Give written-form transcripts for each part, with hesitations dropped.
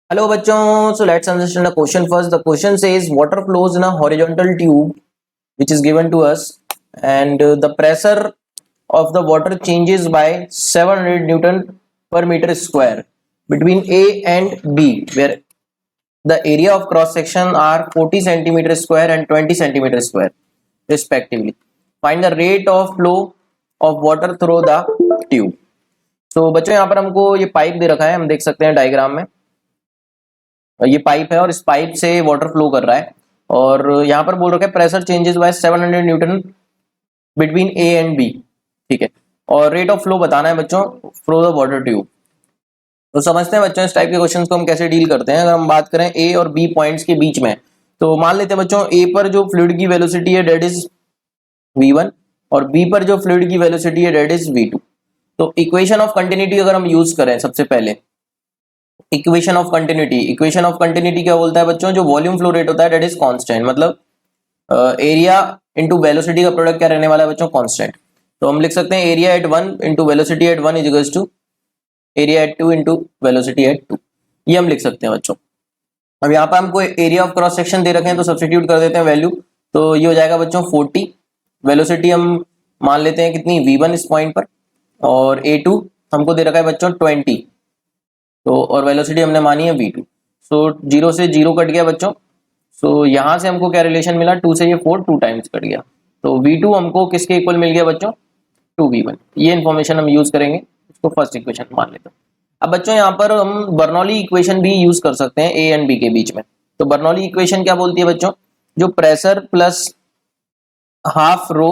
Hello bachon, so let's understand the question first. The question says water flows in a horizontal tube which is given to us, and the pressure of the water changes by 700 Newton per meter square between A and B, where the area of cross section are 40 centimeter square and 20 centimeter square respectively. Find the rate of flow of water through the tube. तो बच्चों यहाँ पर हमको ये pipe दे रखा है, हम देख सकते हैं डायग्राम में ये पाइप है और इस पाइप से वाटर फ्लो कर रहा है और यहाँ पर बोल रखा है pressure changes by 700 newton between A and B. ठीक है, और रेट ऑफ फ्लो बताना है बच्चों फ्लो द वाटर ट्यूब। तो समझते हैं बच्चों इस टाइप के क्वेश्चंस को हम कैसे डील करते हैं। अगर हम बात करें ए और बी पॉइंट्स के बीच में, तो मान लेते हैं बच्चों ए पर जो फ्लूइड की वेलोसिटी है डेट इज v1 और बी पर जो फ्लूइड की वेलोसिटी है डेट इज v2। तो इक्वेशन ऑफ कंटिन्यूटी अगर हम यूज करें, सबसे पहले इक्वेशन ऑफ कंटिन्यूटी क्या बोलता है बच्चों, जो वॉल्यूम फ्लो रेट होता है डेट इज कांस्टेंट, मतलब एरिया इनटू वेलोसिटी का प्रोडक्ट क्या रहने वाला है बच्चों, कांस्टेंट। तो हम लिख सकते हैं area at 1 into velocity at 1 is equals to area at 2 into velocity at 2, ये हम लिख सकते हैं बच्चों। अब यहाँ पर हमको एरिया ऑफ क्रॉस सेक्शन दे रखे हैं तो सब्स्टिट्यूट कर देते हैं वैल्यू, तो ये हो जाएगा बच्चों 40। वेलोसिटी हम मान लेते हैं कितनी, v1 इस पॉइंट पर, और a2 हमको दे रखा है बच्चों 20, तो और वेलोसिटी हमने मानी है v2। सो 0 से 0 कट गया बच्चों। सो यहाँ से हमको क्या रिलेशन मिला, 2 से ये 4 2 टाइम्स कट गया, तो v2 हमको किसके इक्वल मिल गया बच्चों, 2v1। ये इन्फॉर्मेशन हम यूज करेंगे, इसको फर्स्ट इक्वेशन मान लेते हैं। अब बच्चों यहाँ पर हम बर्नौली इक्वेशन भी यूज कर सकते हैं ए एंड बी के बीच में। तो बर्नौली इक्वेशन क्या बोलती है बच्चों, जो pressure plus half rho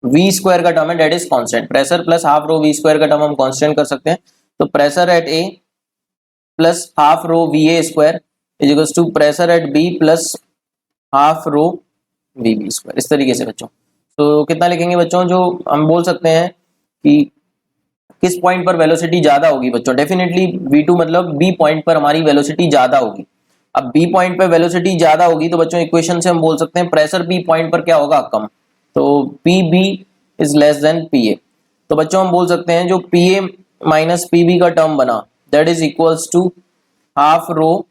V square का टर्म है that is constant. Pressure plus half rho V square का टर्म हम कांस्टेंट कर सकते हैं। तो pressure at A plus half rho V A square is equals to pressure at B plus half rho V B square, इस तरीके से बच्चों। तो कितना लिखेंगे बच्चों, जो हम बोल सकते हैं कि किस पॉइंट पर वेलोसिटी ज्यादा होगी बच्चों, डेफिनेटली v2, मतलब बी पॉइंट पर हमारी वेलोसिटी ज्यादा होगी। अब बी पॉइंट पर वेलोसिटी ज्यादा होगी तो बच्चों इक्वेशन से हम बोल सकते हैं प्रेशर बी पॉइंट पर क्या होगा, कम। तो P B is less than P A. तो बच्चों हम बोल सकते हैं जो P A minus P B का टर्म बना that is equals to half rho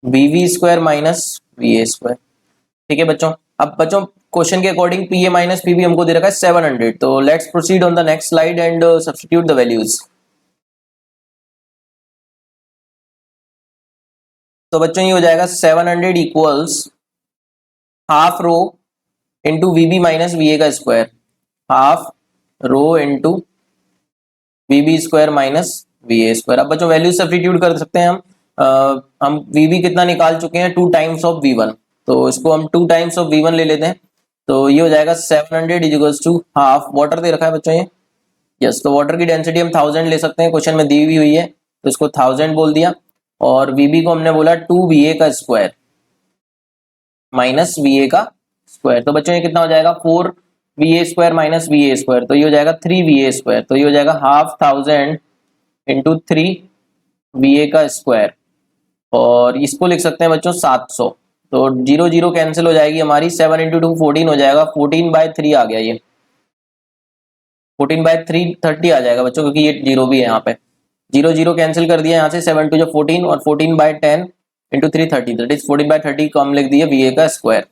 V V square minus V A square. ठीक है बच्चों। अब बच्चों क्वेश्चन के according P A minus P B हमको दे रखा है 700। तो let's proceed on the next slide and substitute the values. तो बच्चों ये हो जाएगा 700 equals half rho into v b minus we a का square, half rho into v B square minus V A square. अब बच्चों वैल्यूज सब्स्टिट्यूट कर सकते हैं हम वी बी कितना निकाल चुके हैं, 2 टाइम्स ऑफ v1, तो इसको हम 2 टाइम्स ऑफ v1 ले लेते हैं। तो ये हो जाएगा 700 इक्वल्स टू हाफ, वाटर दे रखा है बच्चों ये, यस। तो वाटर की डेंसिटी हम 1000 ले सकते हैं, क्वेश्चन में दी हुई है तो इसको 1000 बोल दिया, और वीबी को हमने बोला 2va का स्क्वायर माइनस va का स्क्वायर। तो बच्चों ये कितना हो जाएगा, 4va square minus va square, तो ये हो जाएगा 3va स्क्वायर। तो ये हो जाएगा 1000 इंटू 3va का स्क्वायर, और इसको लिख सकते हैं बच्चों 700। तो 0 0 कैंसिल हो जाएगी हमारी, 7 इंटू 2 14 हो जाएगा, 14/3 आ गया, ये 14/3 30 आ जाएगा बच्चों, क्योंकि ये 0 भी है यहाँ पे। 0 0 कैंसिल कर दिया यहाँ से, 7 2 14 और 14/10 इंटू 3 30, दैट इज 14/30 को हम लिख दिए va का स्क्वायर।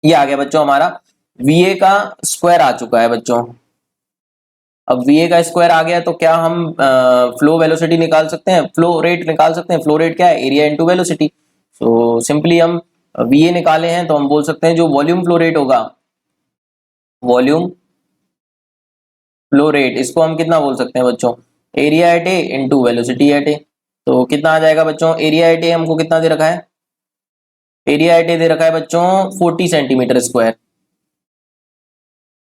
ये आ गया बच्चों हमारा va का स्क्वायर आ चुका है बच्चों। अब va का स्क्वायर आ गया तो क्या हम फ्लो वेलोसिटी निकाल सकते हैं, फ्लो रेट निकाल सकते हैं। फ्लो रेट क्या है, area into velocity. So simply हम va निकाले हैं तो हम बोल सकते हैं जो वॉल्यूम फ्लो रेट होगा, वॉल्यूम फ्लो रेट, इसको हम कितना बोल सकते हैं बच्चों, area at a into velocity at a. तो कितना आ जाएगा बच्चों, एरिया एट ए हमको कितना दे रखा है, एरिया एट ए दे रखा है बच्चों 40 सेंटीमीटर स्क्वायर।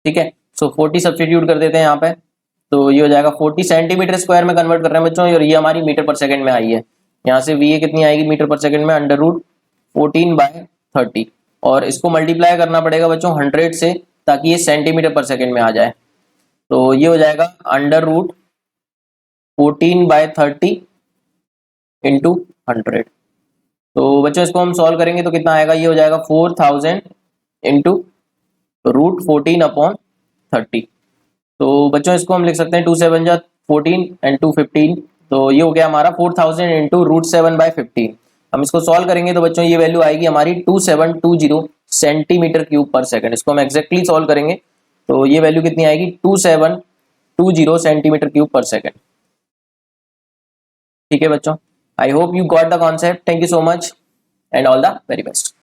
ठीक है, सो 40 सब्स्टिट्यूट कर देते हैं यहाँ पे, तो ये हो जाएगा 40 सेंटीमीटर स्क्वायर में कन्वर्ट कर रहे हैं बच्चों, और ये हमारी मीटर पर सेकंड में आई है। यहाँ से वी ए कितनी आएगी मीटर पर सेकंड में, √14/30, और इसको मल्टीप्लाई करना पड़ेगा बच्चों 100 से, ताकि ये सेंटीमीटर पर सेकंड में आ जाए। तो ये हो जाएगा √14/30 इंटू 100। तो बच्चों इसको हम सॉल्व करेंगे तो कितना आएगा, ये हो जाएगा 4000 इंटू √14/30। तो बच्चों इसको हम लिख सकते हैं 2 7 जा 14 एंड 2 15, तो ये हो गया हमारा 4000 इंटू रूट 7/15। हम इसको सॉल्व करेंगे तो बच्चों ये वैल्यू आएगी हमारी 2720 सेंटीमीटर क्यूब पर सेकंड। इसको हम एग्जैक्टली सॉल्व करेंगे तो ये वैल्यू कितनी आएगी 2720 सेंटीमीटर क्यूब पर सेकंड। ठीक है बच्चों, I hope you got the concept. Thank you so much and all the very best.